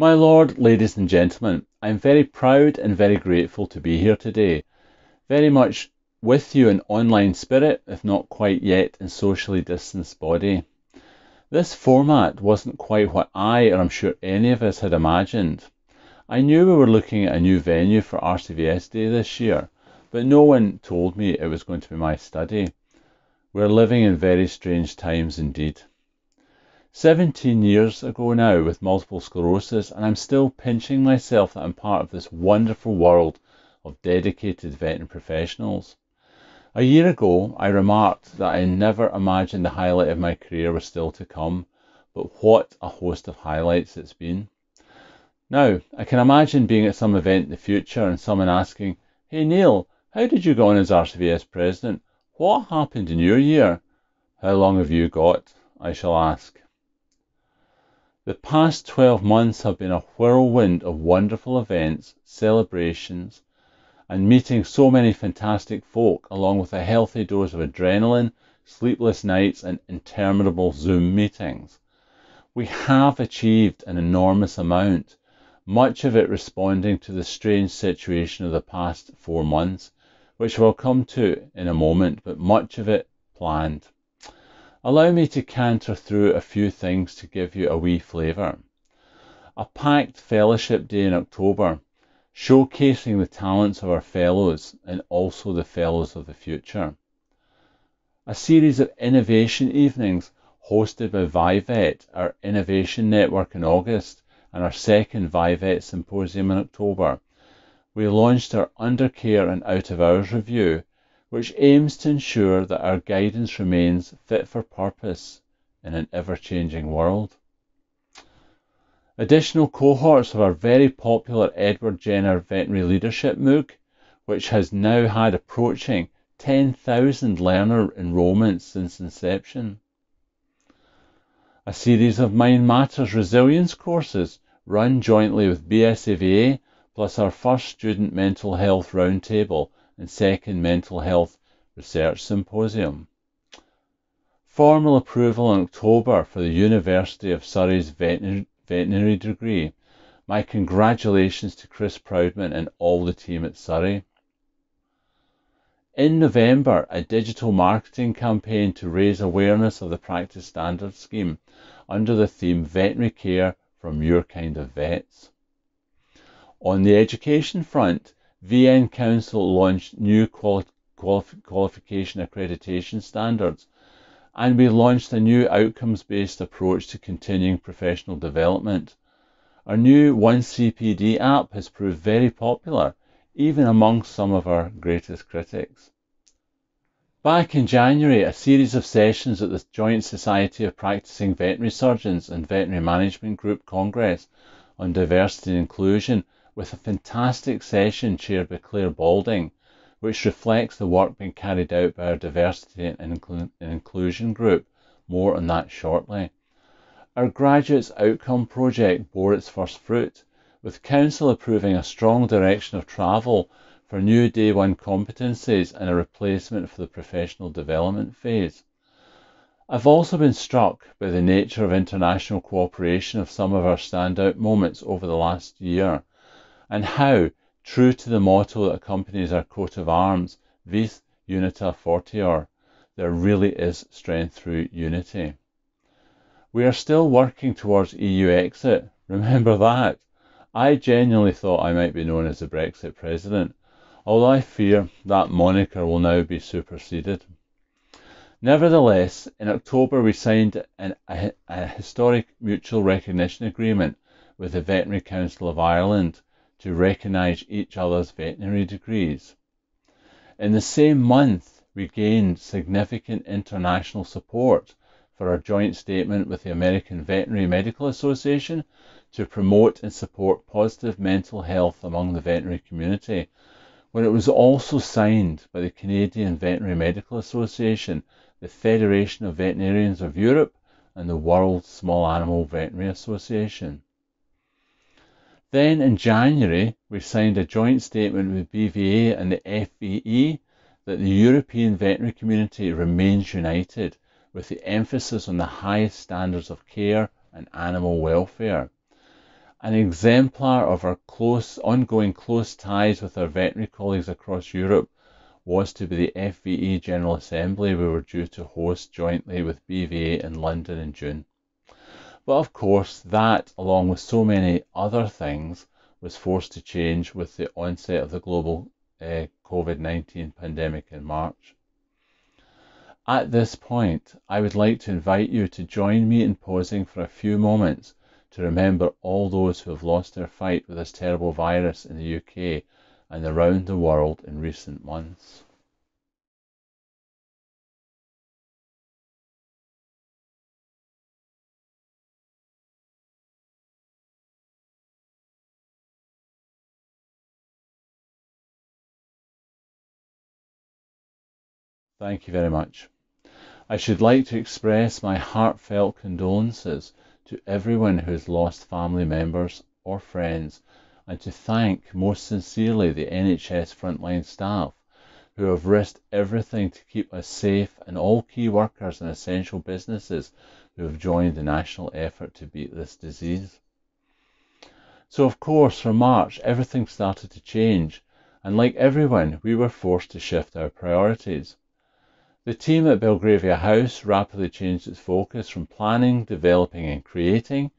My lord, ladies and gentlemen, I am very proud and very grateful to be here today, very much with you in online spirit, if not quite yet in socially distanced body. This format wasn't quite what I, or I'm sure any of us, had imagined. I knew we were looking at a new venue for RCVS Day this year, but no one told me it was going to be my study. We're living in very strange times indeed. 17 years ago now with multiple sclerosis, and I'm still pinching myself that I'm part of this wonderful world of dedicated veterinary professionals. A year ago, I remarked that I never imagined the highlight of my career was still to come, but what a host of highlights it's been. Now, I can imagine being at some event in the future and someone asking, "Hey Neil, how did you go on as RCVS president? What happened in your year? How long have you got?" I shall ask. The past 12 months have been a whirlwind of wonderful events, celebrations, and meeting so many fantastic folk, along with a healthy dose of adrenaline, sleepless nights, and interminable Zoom meetings. We have achieved an enormous amount, much of it responding to the strange situation of the past 4 months, which we'll come to in a moment, but much of it planned. Allow me to canter through a few things to give you a wee flavour. A packed fellowship day in October, showcasing the talents of our fellows and also the fellows of the future. A series of innovation evenings hosted by ViVet, our innovation network, in August, and our second ViVet symposium in October. We launched our Undercare and Out of Hours review, which aims to ensure that our guidance remains fit for purpose in an ever-changing world. Additional cohorts of our very popular Edward Jenner Veterinary Leadership MOOC, which has now had approaching 10,000 learner enrolments since inception. A series of Mind Matters resilience courses run jointly with BSAVA, plus our first student mental health roundtable and second mental health research symposium. Formal approval in October for the University of Surrey's veterinary degree. My congratulations to Chris Proudman and all the team at Surrey. In November, a digital marketing campaign to raise awareness of the Practice Standards Scheme under the theme Veterinary Care from Your Kind of Vets. On the education front, VN Council launched new qualification accreditation standards, and we launched a new outcomes-based approach to continuing professional development. Our new 1CPD app has proved very popular, even amongst some of our greatest critics. Back in January, a series of sessions at the Joint Society of Practicing Veterinary Surgeons and Veterinary Management Group Congress on diversity and inclusion, with a fantastic session chaired by Claire Balding, which reflects the work being carried out by our Diversity and Inclusion Group. More on that shortly. Our Graduates Outcome Project bore its first fruit, with Council approving a strong direction of travel for new Day 1 competencies and a replacement for the professional development phase. I've also been struck by the nature of international cooperation of some of our standout moments over the last year, and how, true to the motto that accompanies our coat of arms, Vis Unita Fortior, there really is strength through unity. We are still working towards EU exit, remember that. I genuinely thought I might be known as the Brexit president, although I fear that moniker will now be superseded. Nevertheless, in October we signed a historic mutual recognition agreement with the Veterinary Council of Ireland to recognise each other's veterinary degrees. In the same month, we gained significant international support for our joint statement with the American Veterinary Medical Association to promote and support positive mental health among the veterinary community, when it was also signed by the Canadian Veterinary Medical Association, the Federation of Veterinarians of Europe, and the World Small Animal Veterinary Association. Then in January, we signed a joint statement with BVA and the FVE that the European veterinary community remains united, with the emphasis on the highest standards of care and animal welfare. An exemplar of our ongoing close ties with our veterinary colleagues across Europe was to be the FVE General Assembly we were due to host jointly with BVA in London in June. But of course, that, along with so many other things, was forced to change with the onset of the global COVID-19 pandemic in March. At this point, I would like to invite you to join me in pausing for a few moments to remember all those who have lost their fight with this terrible virus in the UK and around the world in recent months. Thank you very much. I should like to express my heartfelt condolences to everyone who has lost family members or friends, and to thank most sincerely the NHS frontline staff who have risked everything to keep us safe, and all key workers and essential businesses who have joined the national effort to beat this disease. So of course, from March, everything started to change, and like everyone, we were forced to shift our priorities. The team at Belgravia House rapidly changed its focus from planning, developing and creating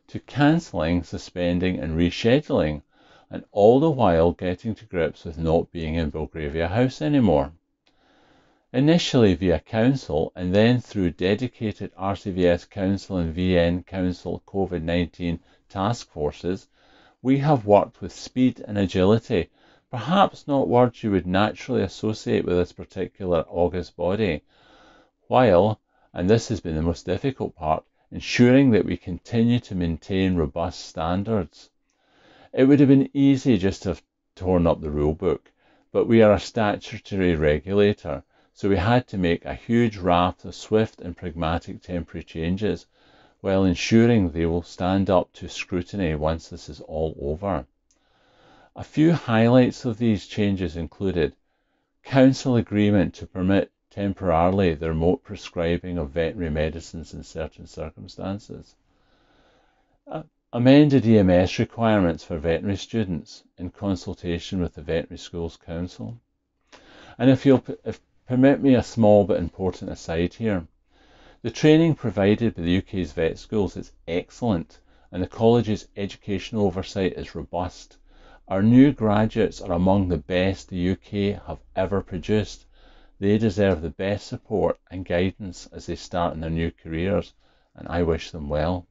to cancelling, suspending and rescheduling, and all the while getting to grips with not being in Belgravia House anymore. Initially via Council and then through dedicated RCVS Council and VN Council COVID-19 task forces, we have worked with speed and agility, perhaps not words you would naturally associate with this particular August body, while, and this has been the most difficult part, ensuring that we continue to maintain robust standards. It would have been easy just to have torn up the rule book, but we are a statutory regulator, so we had to make a huge raft of swift and pragmatic temporary changes, while ensuring they will stand up to scrutiny once this is all over. A few highlights of these changes included Council agreement to permit temporarily the remote prescribing of veterinary medicines in certain circumstances, amended EMS requirements for veterinary students in consultation with the Veterinary Schools Council. And if permit me a small but important aside here, the training provided by the UK's vet schools is excellent, and the college's educational oversight is robust. Our new graduates are among the best the UK have ever produced. They deserve the best support and guidance as they start in their new careers, and I wish them well.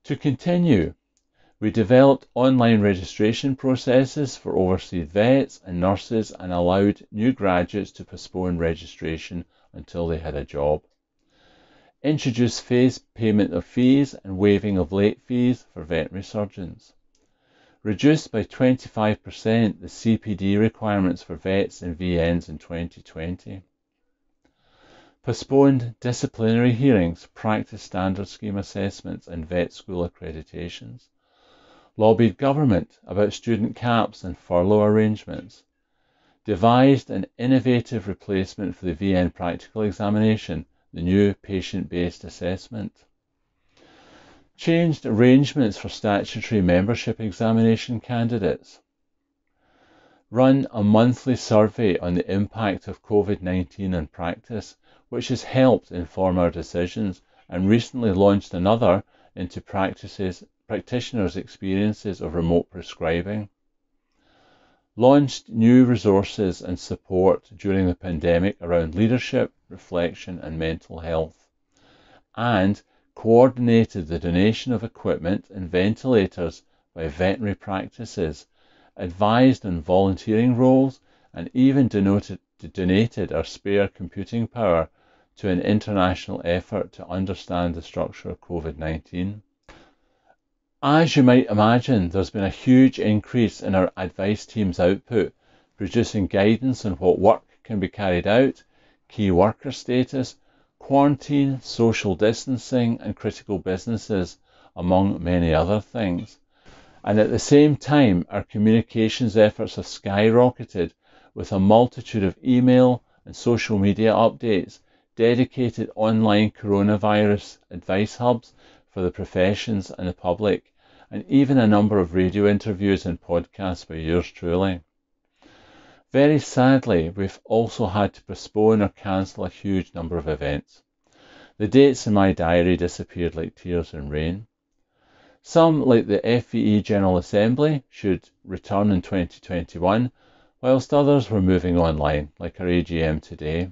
To continue, we developed online registration processes for overseas vets and nurses and allowed new graduates to postpone registration until they had a job. Introduced phased payment of fees and waiving of late fees for veterinary surgeons. Reduced by 25% the CPD requirements for vets and VNs in 2020. Postponed disciplinary hearings, practice standard scheme assessments and vet school accreditations. Lobbied government about student caps and furlough arrangements. Devised an innovative replacement for the VN practical examination, the new patient-based assessment. Changed arrangements for statutory membership examination candidates. Run a monthly survey on the impact of COVID-19 on practice, which has helped inform our decisions, and recently launched another into practitioners' experiences of remote prescribing. Launched new resources and support during the pandemic around leadership, reflection and mental health. And coordinated the donation of equipment and ventilators by veterinary practices, advised on volunteering roles, and even donated our spare computing power to an international effort to understand the structure of COVID-19. As you might imagine, there's been a huge increase in our advice team's output, producing guidance on what work can be carried out, key worker status, quarantine, social distancing and critical businesses, among many other things. And at the same time, our communications efforts have skyrocketed with a multitude of email and social media updates, dedicated online coronavirus advice hubs for the professions and the public, and even a number of radio interviews and podcasts by yours truly. Very sadly, we've also had to postpone or cancel a huge number of events. The dates in my diary disappeared like tears in rain. Some, like the FVE General Assembly, should return in 2021, whilst others were moving online, like our AGM today.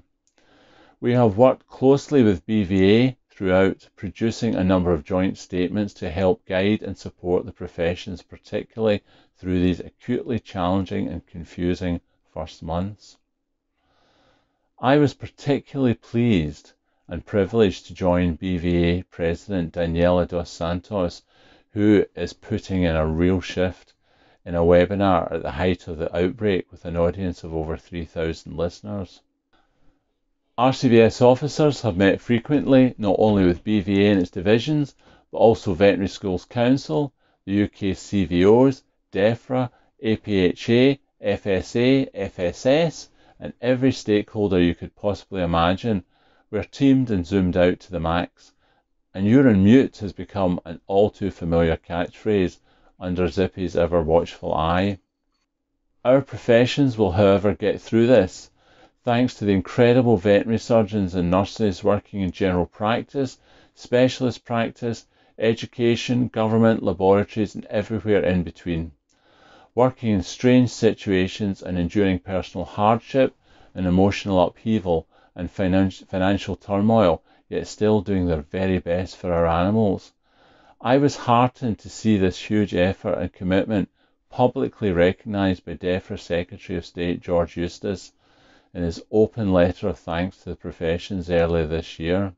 We have worked closely with BVA throughout, producing a number of joint statements to help guide and support the professions, particularly through these acutely challenging and confusing first months. I was particularly pleased and privileged to join BVA President Daniela dos Santos, who is putting in a real shift in a webinar at the height of the outbreak with an audience of over 3,000 listeners. RCVS officers have met frequently, not only with BVA and its divisions, but also Veterinary Schools Council, the UK CVOs, DEFRA, APHA, FSA, FSS, and every stakeholder you could possibly imagine. We're teamed and zoomed out to the max, and "you're on mute" has become an all too familiar catchphrase under Zippy's ever watchful eye. Our professions will, however, get through this, thanks to the incredible veterinary surgeons and nurses working in general practice, specialist practice, education, government, laboratories, and everywhere in between, working in strange situations and enduring personal hardship and emotional upheaval and financial turmoil, yet still doing their very best for our animals. I was heartened to see this huge effort and commitment publicly recognised by DEFRA Secretary of State George Eustice in his open letter of thanks to the professions earlier this year.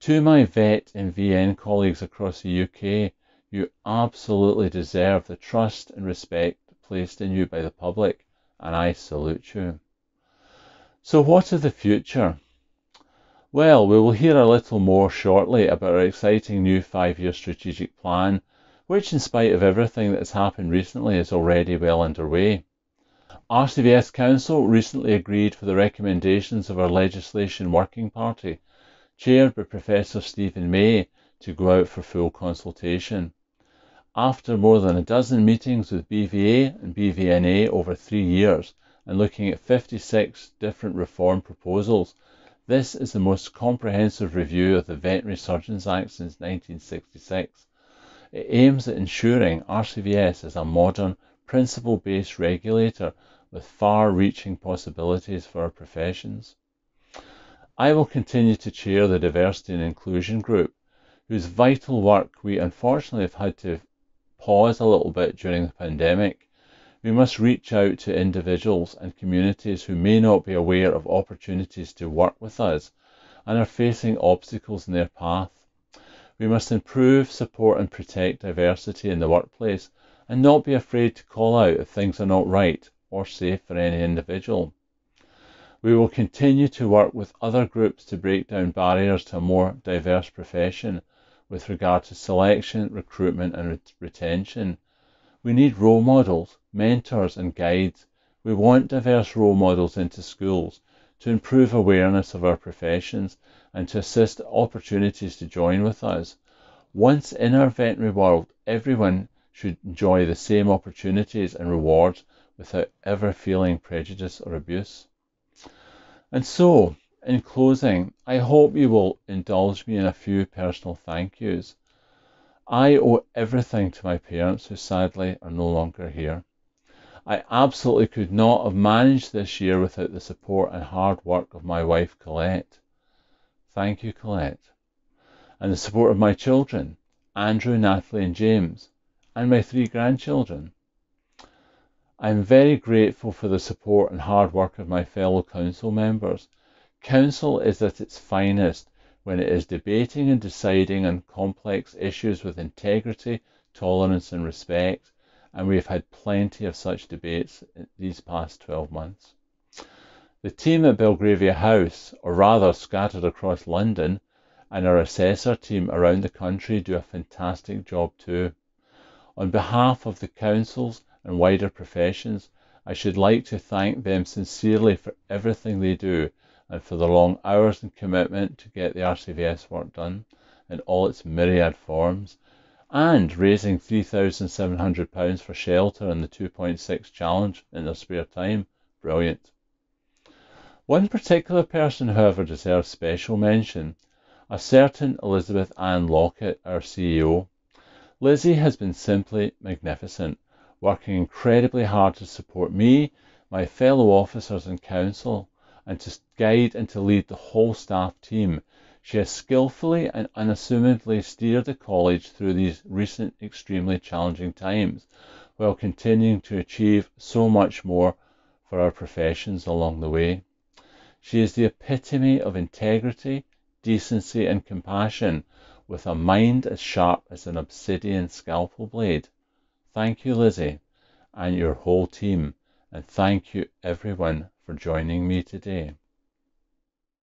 To my vet and VN colleagues across the UK, you absolutely deserve the trust and respect placed in you by the public, and I salute you. So what of the future? Well, we will hear a little more shortly about our exciting new 5-year strategic plan, which, in spite of everything that has happened recently, is already well underway. RCVS Council recently agreed for the recommendations of our Legislation Working Party, chaired by Professor Stephen May, to go out for full consultation. After more than a dozen meetings with BVA and BVNA over 3 years, and looking at 56 different reform proposals, this is the most comprehensive review of the Veterinary Surgeons Act since 1966. It aims at ensuring RCVS is a modern, principle-based regulator with far-reaching possibilities for our professions. I will continue to chair the Diversity and Inclusion Group, whose vital work we unfortunately have had to pause a little bit during the pandemic. We must reach out to individuals and communities who may not be aware of opportunities to work with us and are facing obstacles in their path. We must improve, support and protect diversity in the workplace and not be afraid to call out if things are not right or safe for any individual. We will continue to work with other groups to break down barriers to a more diverse profession with regard to selection, recruitment and retention. We need role models, mentors and guides. We want diverse role models into schools to improve awareness of our professions and to assist opportunities to join with us. Once in our veterinary world, everyone should enjoy the same opportunities and rewards without ever feeling prejudice or abuse. And so, in closing, I hope you will indulge me in a few personal thank yous. I owe everything to my parents, who sadly are no longer here. I absolutely could not have managed this year without the support and hard work of my wife, Colette. Thank you, Colette. And the support of my children, Andrew, Natalie and James, and my 3 grandchildren. I am very grateful for the support and hard work of my fellow council members. Council is at its finest when it is debating and deciding on complex issues with integrity, tolerance and respect, and we have had plenty of such debates these past 12 months. The team at Belgravia House, or rather scattered across London, and our assessor team around the country do a fantastic job too. On behalf of the councils and wider professions, I should like to thank them sincerely for everything they do and for the long hours and commitment to get the RCVS work done in all its myriad forms. and raising £3,700 for shelter and the 2.6 challenge in their spare time. Brilliant. One particular person, however, deserves special mention, a certain Elizabeth Ann Lockett, our CEO. Lizzie has been simply magnificent, working incredibly hard to support me, my fellow officers and council, and to guide and to lead the whole staff team. She has skillfully and unassumedly steered the college through these recent extremely challenging times, while continuing to achieve so much more for our professions along the way. She is the epitome of integrity, decency and compassion, with a mind as sharp as an obsidian scalpel blade. Thank you, Lizzie, and your whole team, and thank you everyone for joining me today.